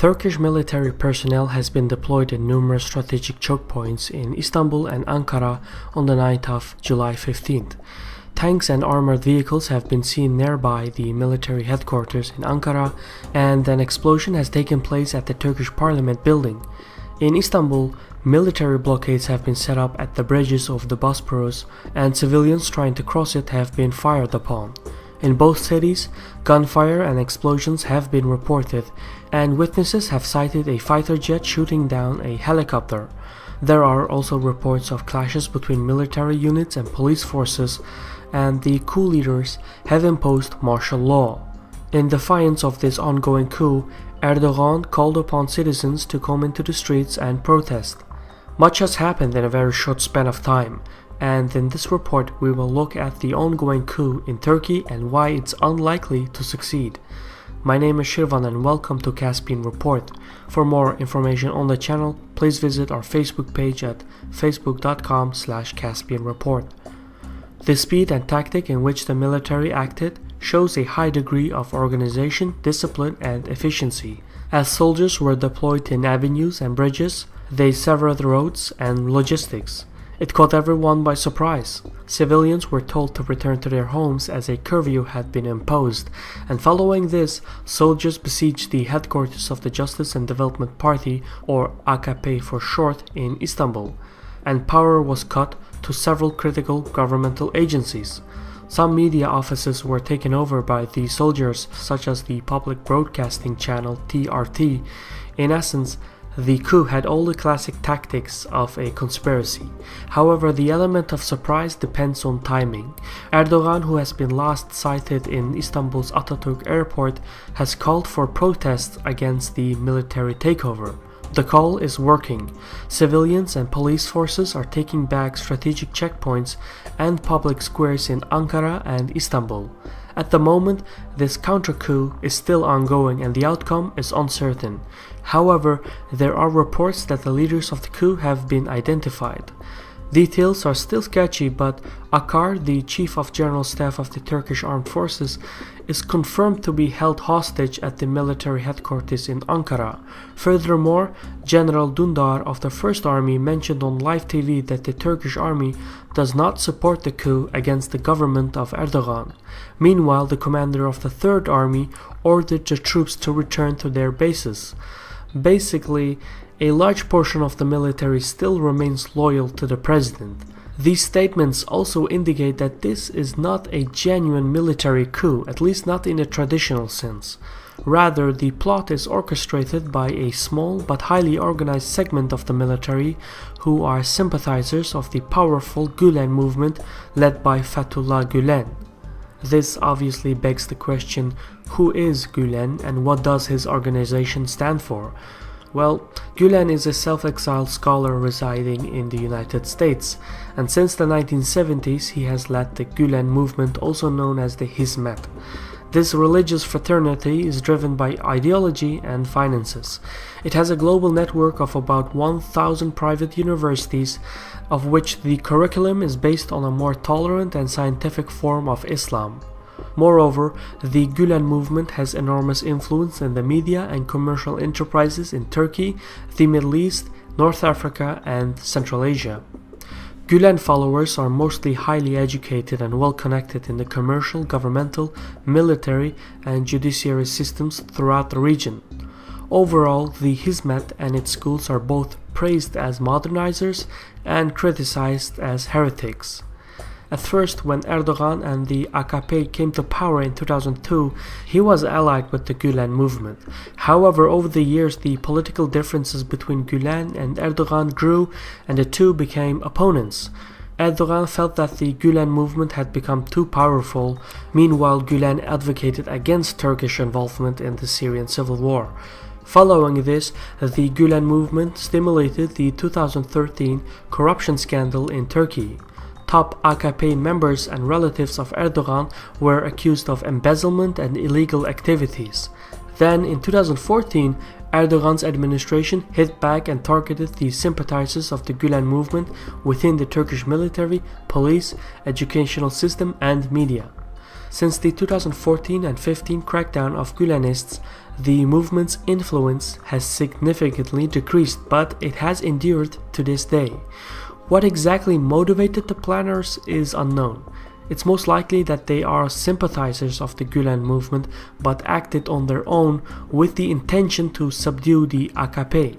Turkish military personnel has been deployed in numerous strategic choke points in Istanbul and Ankara on the night of July 15th. Tanks and armored vehicles have been seen nearby the military headquarters in Ankara, and an explosion has taken place at the Turkish parliament building. In Istanbul, military blockades have been set up at the bridges of the Bosporus, and civilians trying to cross it have been fired upon. In both cities, gunfire and explosions have been reported, and witnesses have cited a fighter jet shooting down a helicopter. There are also reports of clashes between military units and police forces, and the coup leaders have imposed martial law. In defiance of this ongoing coup, Erdogan called upon citizens to come into the streets and protest. Much has happened in a very short span of time, and in this report we will look at the ongoing coup in Turkey and why it's unlikely to succeed. My name is Shirvan and welcome to Caspian Report. For more information on the channel, please visit our Facebook page at facebook.com/Caspian Report. The speed and tactic in which the military acted shows a high degree of organization, discipline, and efficiency. As soldiers were deployed in avenues and bridges, they severed roads and logistics. It caught everyone by surprise. Civilians were told to return to their homes as a curfew had been imposed, and following this, soldiers besieged the headquarters of the Justice and Development Party, or AKP for short, in Istanbul, and power was cut to several critical governmental agencies. Some media offices were taken over by the soldiers, such as the public broadcasting channel TRT. In essence, the coup had all the classic tactics of a conspiracy. However, the element of surprise depends on timing. Erdogan, who has been last sighted in Istanbul's Atatürk airport, has called for protests against the military takeover. The call is working. Civilians and police forces are taking back strategic checkpoints and public squares in Ankara and Istanbul. At the moment, this counter-coup is still ongoing and the outcome is uncertain. However, there are reports that the leaders of the coup have been identified. Details are still sketchy, but Akar, the Chief of General Staff of the Turkish Armed Forces, is confirmed to be held hostage at the military headquarters in Ankara. Furthermore, General Dündar of the First Army mentioned on live TV that the Turkish army does not support the coup against the government of Erdogan. Meanwhile, the commander of the Third Army ordered the troops to return to their bases. Basically, a large portion of the military still remains loyal to the president. These statements also indicate that this is not a genuine military coup, at least not in a traditional sense. Rather, the plot is orchestrated by a small but highly organized segment of the military who are sympathizers of the powerful Gülen movement led by Fethullah Gülen. This obviously begs the question, who is Gülen and what does his organization stand for? Well, Gülen is a self-exiled scholar residing in the United States, and since the 1970s he has led the Gülen movement, also known as the Hizmet. This religious fraternity is driven by ideology and finances. It has a global network of about 1,000 private universities, of which the curriculum is based on a more tolerant and scientific form of Islam. Moreover, the Gülen movement has enormous influence in the media and commercial enterprises in Turkey, the Middle East, North Africa, and Central Asia. Gülen followers are mostly highly educated and well connected in the commercial, governmental, military, and judiciary systems throughout the region. Overall, the Hizmet and its schools are both praised as modernizers and criticized as heretics. At first, when Erdogan and the AKP came to power in 2002, he was allied with the Gülen movement. However, over the years, the political differences between Gülen and Erdogan grew and the two became opponents. Erdogan felt that the Gülen movement had become too powerful. Meanwhile, Gülen advocated against Turkish involvement in the Syrian civil war. Following this, the Gülen movement stimulated the 2013 corruption scandal in Turkey. Top AKP members and relatives of Erdogan were accused of embezzlement and illegal activities. Then, in 2014, Erdogan's administration hit back and targeted the sympathizers of the Gülen movement within the Turkish military, police, educational system, and media. Since the 2014 and 15 crackdown of Gülenists, the movement's influence has significantly decreased, but it has endured to this day. What exactly motivated the planners is unknown. It's most likely that they are sympathizers of the Gülen movement but acted on their own with the intention to subdue the AKP.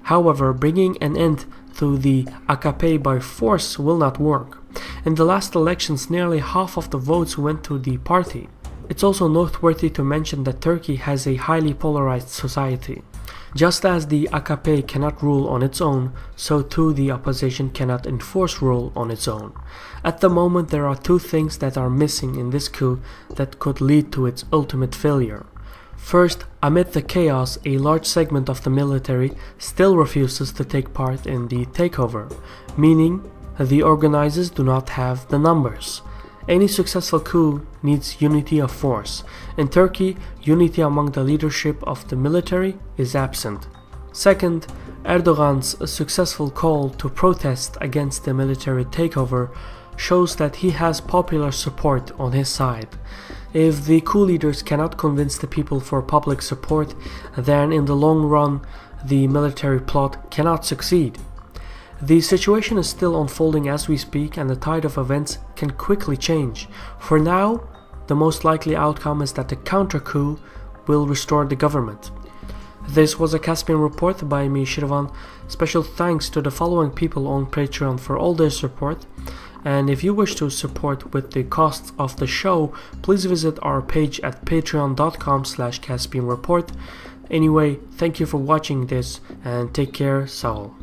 However, bringing an end to the AKP by force will not work. In the last elections, nearly half of the votes went to the party. It's also noteworthy to mention that Turkey has a highly polarized society. Just as the AKP cannot rule on its own, so too the opposition cannot enforce rule on its own. At the moment, there are two things that are missing in this coup that could lead to its ultimate failure. First, amid the chaos, a large segment of the military still refuses to take part in the takeover, meaning the organizers do not have the numbers. Any successful coup needs unity of force. In Turkey, unity among the leadership of the military is absent. Second, Erdogan's successful call to protest against the military takeover shows that he has popular support on his side. If the coup leaders cannot convince the people for public support, then in the long run, the military plot cannot succeed. The situation is still unfolding as we speak, and the tide of events can quickly change. For now, the most likely outcome is that the counter-coup will restore the government. This was a Caspian Report by me, Shirvan. Special thanks to the following people on Patreon for all their support. And if you wish to support with the costs of the show, please visit our page at patreon.com/Caspian Report. Anyway, thank you for watching this and take care, Saul.